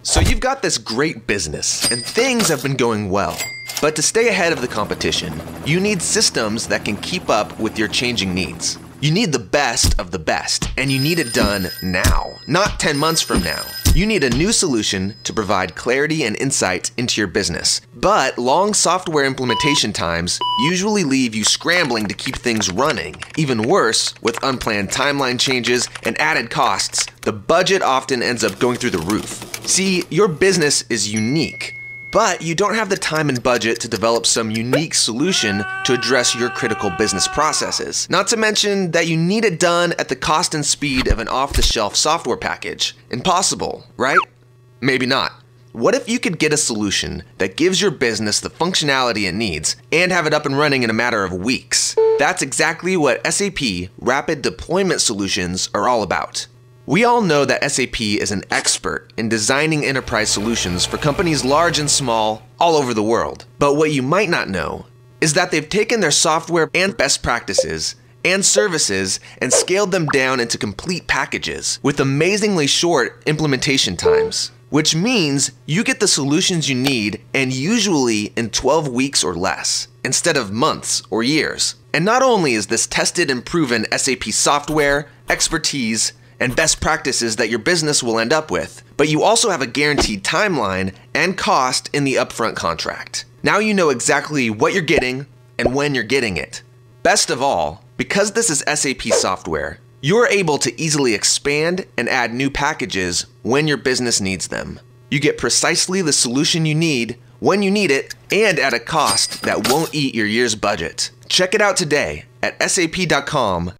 So you've got this great business, and things have been going well. But to stay ahead of the competition, you need systems that can keep up with your changing needs. You need the best of the best, and you need it done now, not 10 months from now. You need a new solution to provide clarity and insight into your business. But long software implementation times usually leave you scrambling to keep things running. Even worse, with unplanned timeline changes and added costs, the budget often ends up going through the roof. See, your business is unique, but you don't have the time and budget to develop some unique solution to address your critical business processes. Not to mention that you need it done at the cost and speed of an off-the-shelf software package. Impossible, right? Maybe not. What if you could get a solution that gives your business the functionality it needs and have it up and running in a matter of weeks? That's exactly what SAP Rapid Deployment Solutions are all about. We all know that SAP is an expert in designing enterprise solutions for companies large and small all over the world. But what you might not know is that they've taken their software and best practices and services and scaled them down into complete packages with amazingly short implementation times, which means you get the solutions you need and usually in 12 weeks or less, instead of months or years. And not only is this tested and proven SAP software, expertise, and best practices that your business will end up with, but you also have a guaranteed timeline and cost in the upfront contract. Now you know exactly what you're getting and when you're getting it. Best of all, because this is SAP software, you're able to easily expand and add new packages when your business needs them. You get precisely the solution you need when you need it and at a cost that won't eat your year's budget. Check it out today at sap.com/rapid.